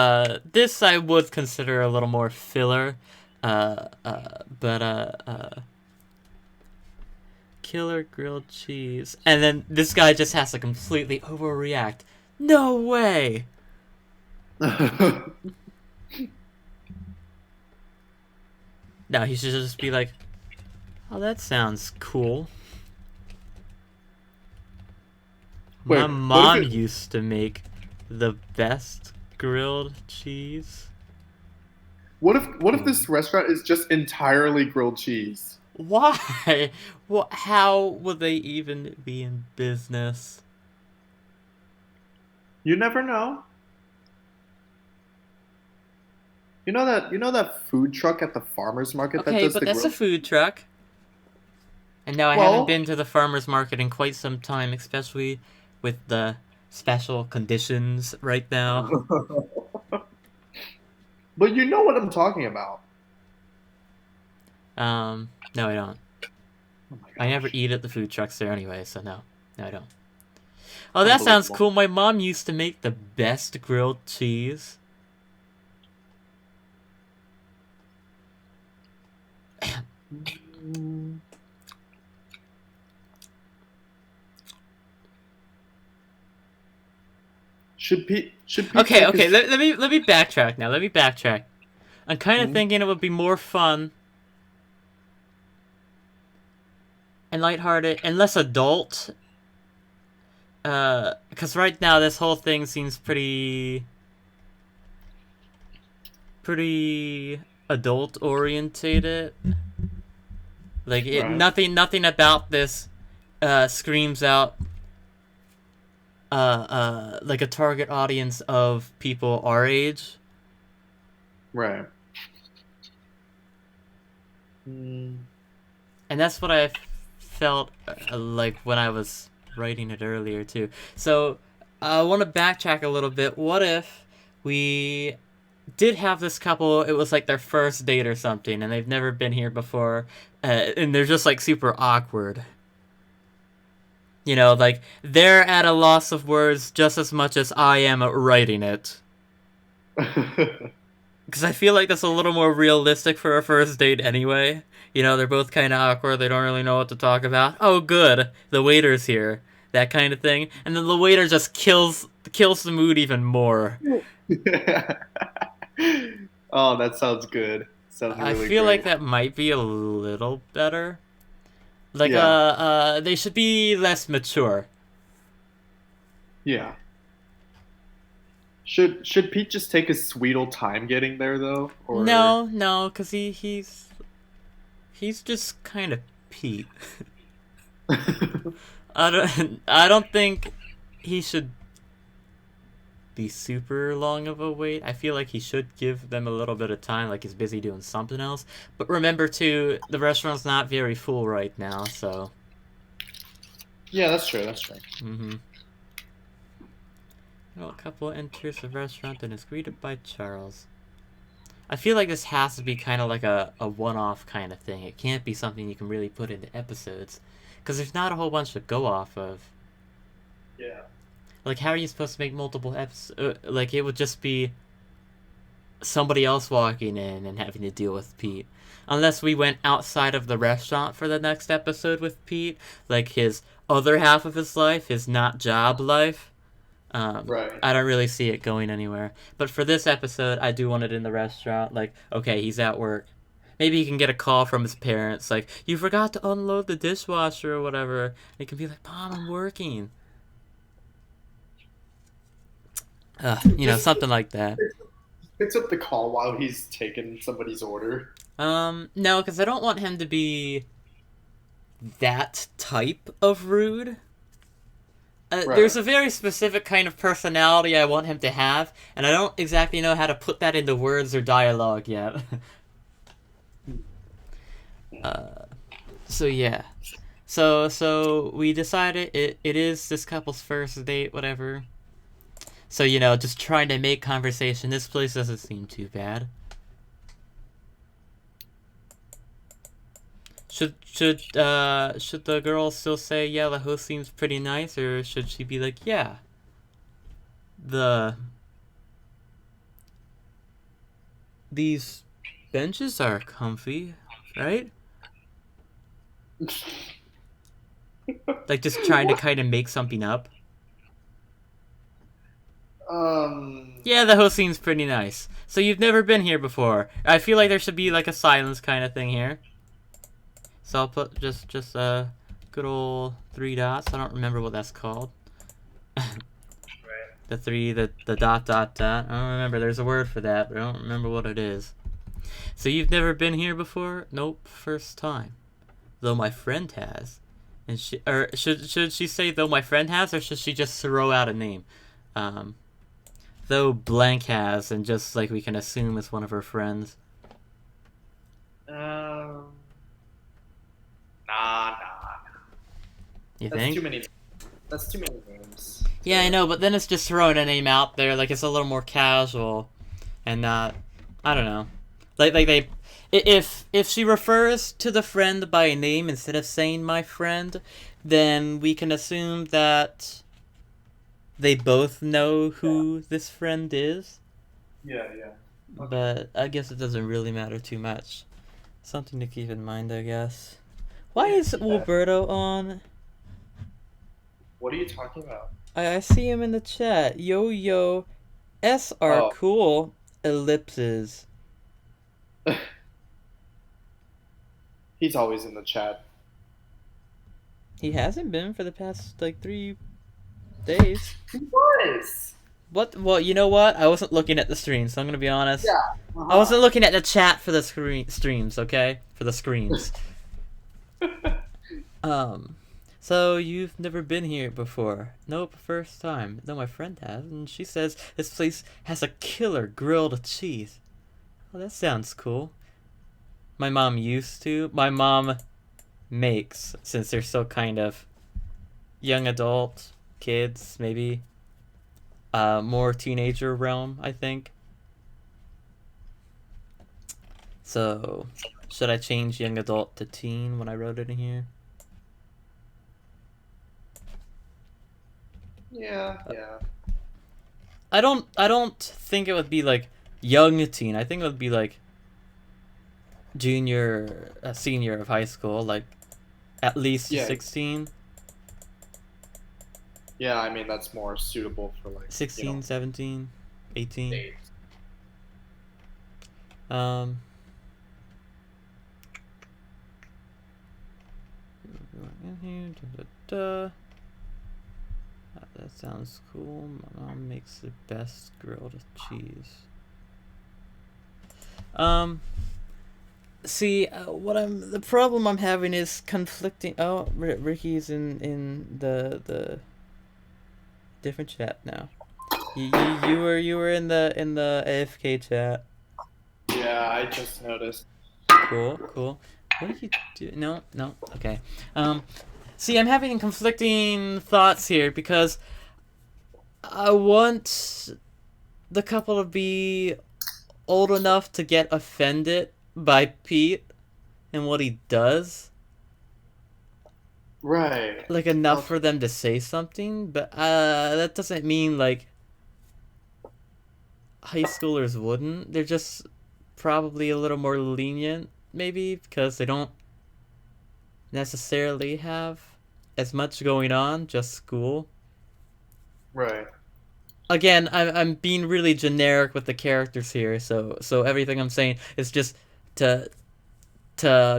this I would consider a little more filler, killer grilled cheese. And then this guy just has to completely overreact. No way! No, he should just be like, oh, that sounds cool. Wait, My what mom if it- used to make the best grilled cheese. What if this restaurant is just entirely grilled cheese? Why? What? How would they even be in business? You never know. You know that food truck at the farmers market that Okay, does but the that's a grilled? food truck. And now I Well- haven't been to the farmer's market in quite some time, especially with the special conditions right now. But you know what I'm talking about. No, I don't. Oh my I never gosh. eat at the food trucks there anyway, so no. No, I don't. Oh, that sounds Unbelievable. cool. My mom used to make the best grilled cheese. Mm. Should Pete Okay, take okay. his Let me backtrack now. Let me backtrack. I'm kind of Hmm? thinking it would be more fun and lighthearted and less adult. Because right now this whole thing seems pretty adult orientated. Like Right. nothing about this screams out like a target audience of people our age. Right. Mm. And that's what I felt like when I was writing it earlier too. So I want to backtrack a little bit. What if we did have this couple? It was like their first date or something, and they've never been here before, and they're just like super awkward. You know, like they're at a loss of words just as much as I am at writing it. Because I feel like that's a little more realistic for a first date anyway. You know, they're both kind of awkward. They don't really know what to talk about. Oh, good, the waiter's here. That kind of thing. And then the waiter just kills the mood even more. Oh, that sounds good. Sounds I really feel like great. that might be a little better. Like, Yeah. they should be less mature. Yeah. Should Pete just take his sweet old time getting there though? Or No, no, because he's just kind of Pete. I don't think he should be super long of a wait. I feel like he should give them a little bit of time, like he's busy doing something else. But remember too, the restaurant's not very full right now, so Yeah, that's true. That's true. mm-hmm. Well, a couple enters the restaurant and is greeted by Charles. I feel like this has to be kind of like a one-off kind of thing. It can't be something you can really put into episodes, because there's not a whole bunch to go off of. Yeah. Like, how are you supposed to make multiple episodes? Like, it would just be somebody else walking in and having to deal with Pete. Unless we went outside of the restaurant for the next episode with Pete, like his other half of his life, his not job life. Right. I don't really see it going anywhere. But for this episode, I do want it in the restaurant. Like, okay, he's at work. Maybe he can get a call from his parents, like, you forgot to unload the dishwasher or whatever. And he can be like, Mom, I'm working. You know, Just something like that. picks up the call while he's taking somebody's order. No, because I don't want him to be that type of rude. Right. There's a very specific kind of personality I want him to have, and I don't exactly know how to put that into words or dialogue yet. So yeah. So we decided it is this couple's first date, whatever. So, you know, just trying to make conversation. This place doesn't seem too bad. Should the girl still say, yeah, the host seems pretty nice, or should she be like, yeah, these benches are comfy, right? Like, just trying to kind of make something up. Yeah, the host seems pretty nice. So you've never been here before. I feel like there should be like a silence kind of thing here. So I'll put just good old 3 dots. I don't remember what that's called. The dot dot dot. I don't remember. There's a word for that, but I don't remember what it is. So you've never been here before? Nope, first time. Though my friend has. And should she say though my friend has, or should she just throw out a name? Though blank has, and just like we can assume it's one of her friends. Nah. You That's think? too many. That's too many names. Yeah, I know, but then it's just throwing a name out there, like it's a little more casual, and not, I don't know, like they, if she refers to the friend by a name instead of saying my friend, then we can assume that they both know who this friend is. Yeah. Okay. But I guess it doesn't really matter too much. Something to keep in mind, I guess. Why is Wilberto on? What are you talking about? I see him in the chat. Yo, SR Oh. cool, ellipses. He's always in the chat. He hasn't been for the past, like, 3 days. He was. What? Well, you know what? I wasn't looking at the stream, so I'm gonna be honest. Yeah. I wasn't looking at the chat for the streams, okay? For the screens. So you've never been here before? Nope, first time. No, my friend has, and she says this place has a killer grilled cheese. Oh, that sounds cool. My mom used to. My mom makes, since they're so kind of young adult, kids, maybe. More teenager realm, I think. So, should I change young adult to teen when I wrote it in here? Yeah. I don't think it would be like young teen. I think it would be like senior of high school, like at least 16. Yeah, I mean that's more suitable for like 16, 17, 18. dates. In here, da. That sounds cool. My mom makes the best grilled cheese. See, the problem I'm having is conflicting. Oh, Ricky's in the different chat now. You were in the AFK chat. Yeah, I just noticed. Cool. What do you do? No, okay. See, I'm having conflicting thoughts here because I want the couple to be old enough to get offended by Pete and what he does. Right. Like, enough for them to say something, but that doesn't mean, like, high schoolers wouldn't. They're just probably a little more lenient, maybe, because they don't necessarily have as much going on, just school. Right. Again, I'm being really generic with the characters here, so everything I'm saying is just to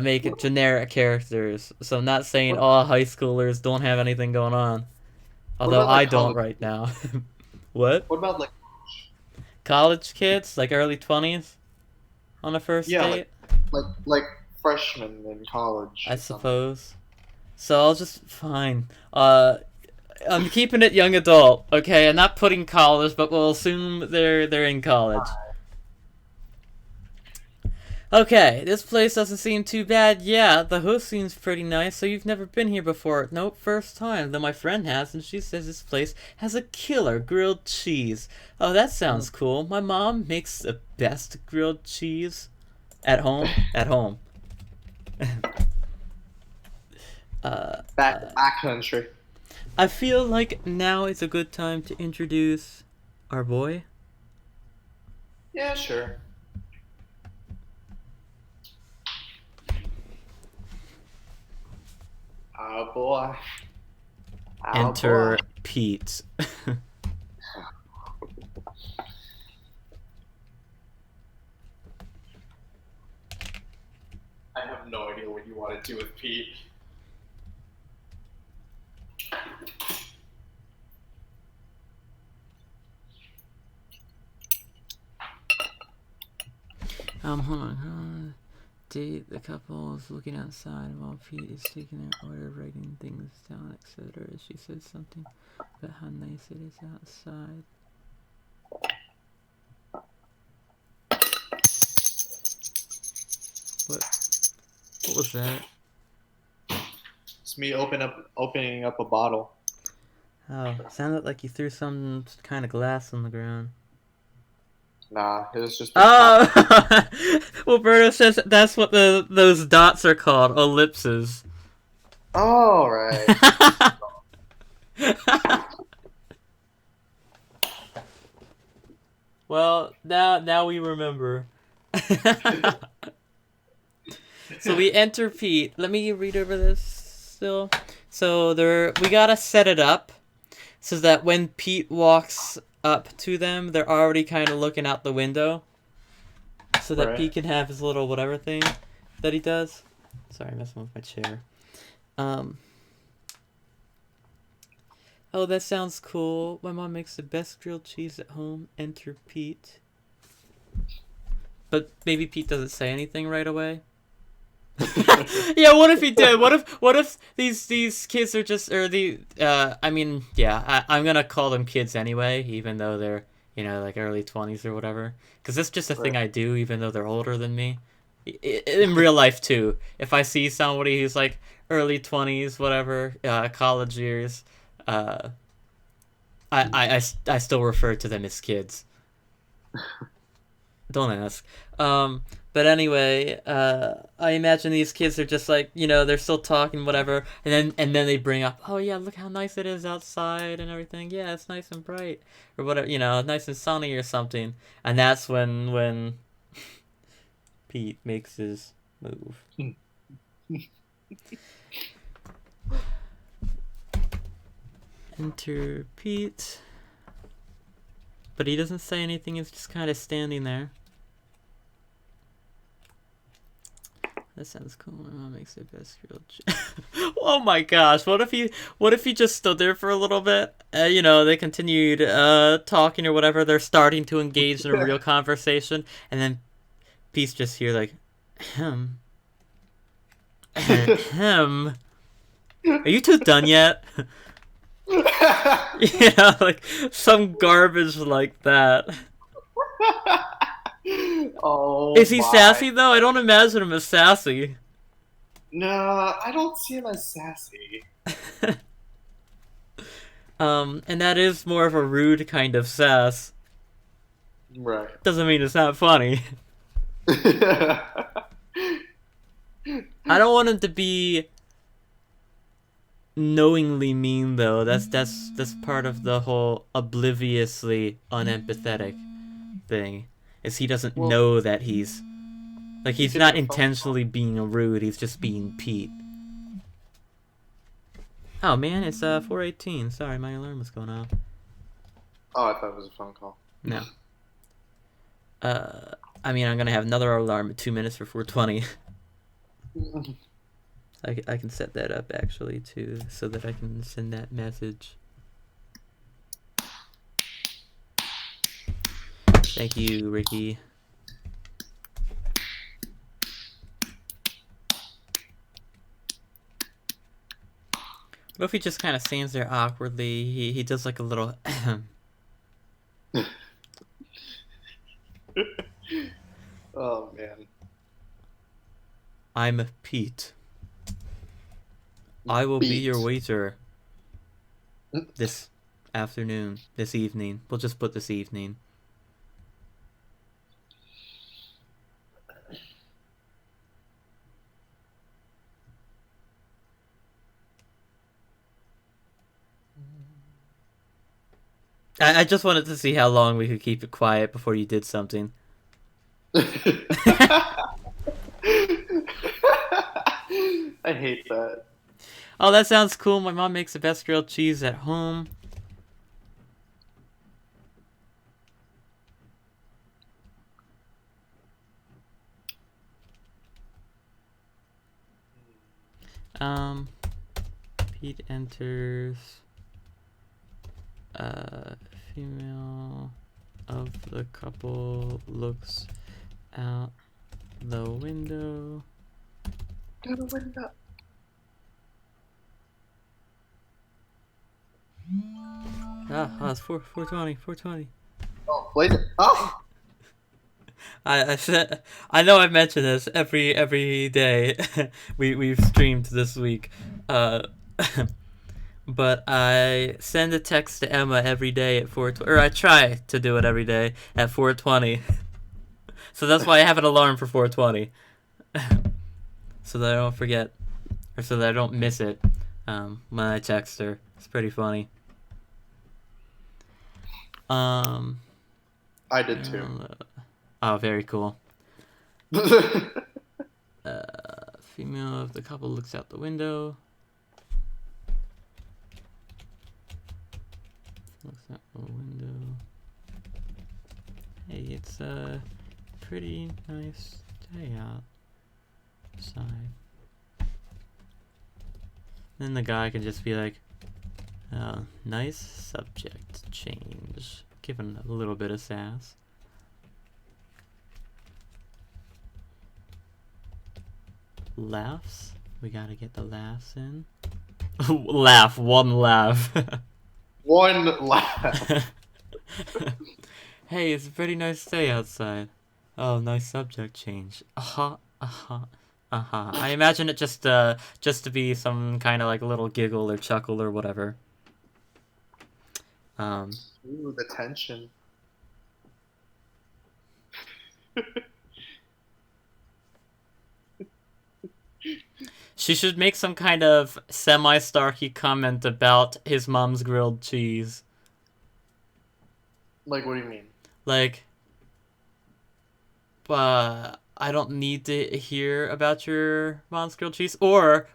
make it generic characters. So I'm not saying all high schoolers don't have anything going on. Although about, like, I don't college? right now. What? What about like College kids, like early 20s on a first date? like freshmen in college? I suppose. So I'll just fine. I'm keeping it young adult, okay? I'm not putting college, but we'll assume they're in college. Okay, this place doesn't seem too bad. Yeah, the host seems pretty nice, so you've never been here before. Nope, first time, though my friend has, and she says this place has a killer grilled cheese. Oh, that sounds cool. My mom makes the best grilled cheese. At home? At home. Back country. I feel like now is a good time to introduce our boy. Yeah, sure. Oh boy. Enter Pete. I have no idea what you want to do with Pete. Hold on. Date the couple is looking outside while Pete is taking their order, writing things down, etc. She says something about how nice it is outside. What was that? It's me opening up a bottle. Oh, sounded like you threw some kind of glass on the ground. Nah, it was just the top. Oh! Well, Berto says that's what those dots are called, ellipses. All right. Well, now we remember. So we enter Pete. Let me read over this still. So we gotta set it up so that when Pete walks up to them, they're already kind of looking out the window. So that Right. Pete can have his little whatever thing that he does. Sorry, I'm messing with my chair. Oh, that sounds cool. My mom makes the best grilled cheese at home. Enter Pete. But maybe Pete doesn't say anything right away. Yeah, what if he did? What if these kids are just I mean, yeah, I'm gonna call them kids anyway, even though they're, like early 20s or whatever, because it's just a thing I do, even though they're older than me. In real life too, if I see somebody who's like early 20s, whatever, college years, I still refer to them as kids. Don't ask. But anyway, I imagine these kids are just like, they're still talking, whatever, and then they bring up, oh yeah, look how nice it is outside and everything. Yeah, it's nice and bright, or whatever, nice and sunny or something. And that's when Pete makes his move. Enter Pete. But he doesn't say anything, he's just kind of standing there. That sounds cool. My mom makes the best grilled cheese. Oh my gosh! What if he just stood there for a little bit? They continued talking or whatever. They're starting to engage in a real conversation, and then Pete's just here like, him. Him. Are you two done yet? Yeah, like some garbage like that. Oh, Is he my. sassy though? I don't imagine him as sassy. No, I don't see him as sassy. And that is more of a rude kind of sass. Right. Doesn't mean it's not funny. I don't want him to be knowingly mean though. That's part of the whole obliviously unempathetic thing. Is he doesn't know that he's not intentionally being rude, he's just being Pete. Oh man, it's 4:18. Sorry, my alarm was going off. Oh, I thought it was a phone call. No. I mean, I'm gonna have another alarm at 2 minutes for 4:20. I can set that up actually too, so that I can send that message. Thank you, Ricky. What if he just kind of stands there awkwardly? He does like a little. Oh man. I'm Pete. I will be your waiter this afternoon, this evening. We'll just put this evening. I just wanted to see how long we could keep it quiet before you did something. I hate that. Oh, that sounds cool. My mom makes the best grilled cheese at home. Pete enters. Female of the couple looks out the window. Got a window. It's 4:20. Oh, blaze it. Oh! I said, I know I mention this every day we've streamed this week, but I send a text to Emma every day at 4:20, or I try to do it every day at 4:20. So that's why I have an alarm for 4:20, so that I don't forget, or so that I don't miss it when I text her. It's pretty funny. I did too. Oh, very cool. Female of the couple looks out the window. Looks out the window. Hey, it's a pretty nice day outside. Then the guy can just be like, nice subject change. Giving a little bit of sass. Laughs. We gotta get the laughs in. Laugh. One laugh. One laugh. Hey, it's a pretty nice day outside. Oh, nice subject change. I imagine it just to be some kind of like little giggle or chuckle or whatever. Ooh, the tension. She should make some kind of semi-starky comment about his mom's grilled cheese. Like, what do you mean? Like, I don't need to hear about your mom's grilled cheese, or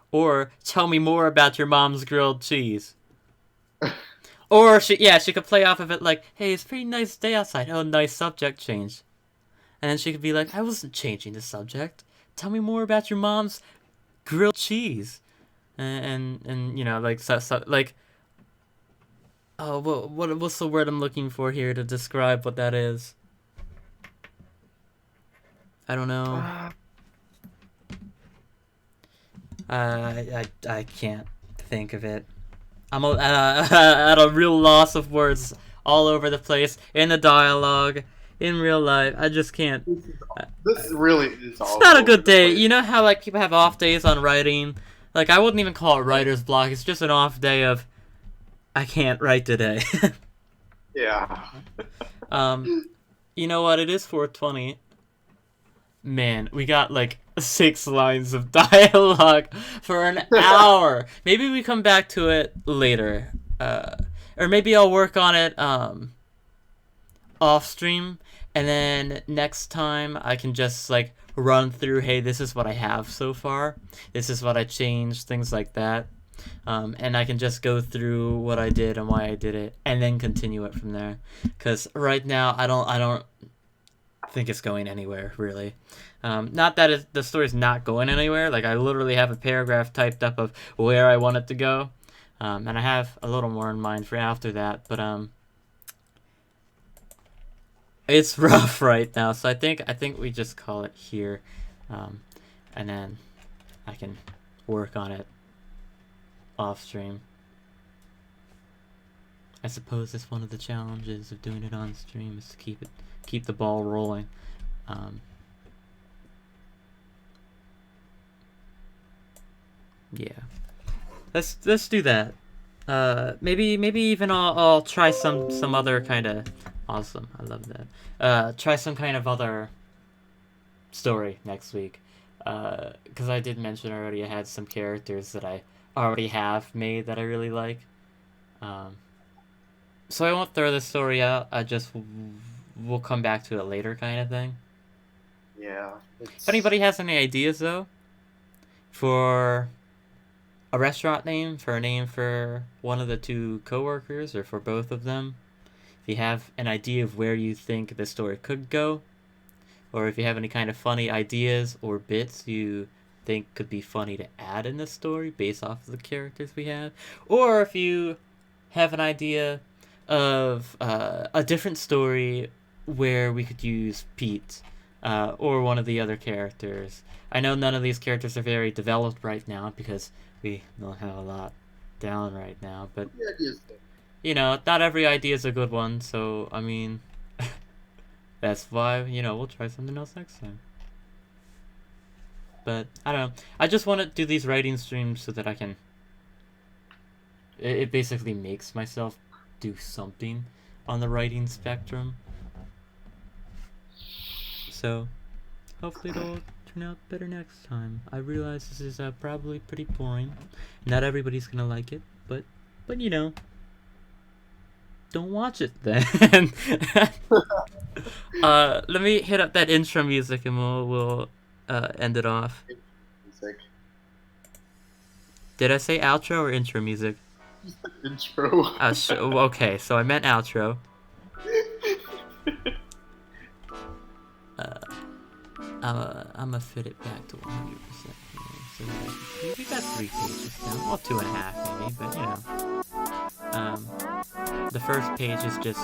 tell me more about your mom's grilled cheese. Or she could play off of it like, hey, it's a pretty nice day outside. Oh, nice subject change. And then she could be like, I wasn't changing the subject. Tell me more about your mom's grilled cheese. And you know, like, so like, oh, what's the word I'm looking for here to describe what that is? I don't know. I can't think of it. I'm at a real loss of words all over the place, in the dialogue, in real life. I just can't. This really is all. It's not a good over the day. place. You know how like people have off days on writing? Like I wouldn't even call it writer's block. It's just an off day of I can't write today. Yeah. You know what? It is 4:20. Man, we got like 6 lines of dialogue for an hour. Maybe we come back to it later. Or maybe I'll work on it off stream, and then next time I can just like run through, hey, this is what I have so far. This is what I changed, things like that. And I can just go through what I did and why I did it, and then continue it from there. Cause right now I don't think it's going anywhere really. Not that the story's not going anywhere. Like I literally have a paragraph typed up of where I want it to go, and I have a little more in mind for after that. But it's rough right now. So I think we just call it here, and then I can work on it off stream. I suppose that's one of the challenges of doing it on stream is to keep the ball rolling. Yeah, let's do that. Maybe even I'll try some other kind of awesome. I love that. Try some kind of other story next week. Because I did mention already I had some characters that I already have made that I really like. So I won't throw the story out. I just we'll come back to it later, kind of thing. Yeah. If anybody has any ideas though, for a restaurant name, for a name for one of the two coworkers, or for both of them, if you have an idea of where you think the story could go, or if you have any kind of funny ideas or bits you think could be funny to add in the story based off of the characters we have, or if you have an idea of a different story where we could use Pete or one of the other characters. I know none of these characters are very developed right now because we don't have a lot down right now, but you know, not every idea is a good one, so I mean that's why, you know, we'll try something else next time. But I don't know. I just want to do these writing streams so that I can it basically makes myself do something on the writing spectrum. So hopefully it'll turn out better next time. I realize this is probably pretty boring. Not everybody's gonna like it, but you know, don't watch it then. Let me hit up that intro music and we'll end it off. Music. Did I say outro or intro music? Intro. Okay, so I meant outro. I'm gonna fit it back to 100% here. So we got 3 pages now. Well, 2.5 maybe, but you know. The first page is just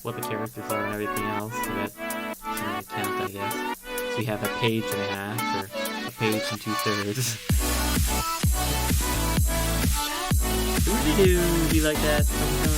what the characters are and everything else. So that's an account, I guess. So we have a page and a half, or a page and 2/3. Doody-doo, do you like that sometimes?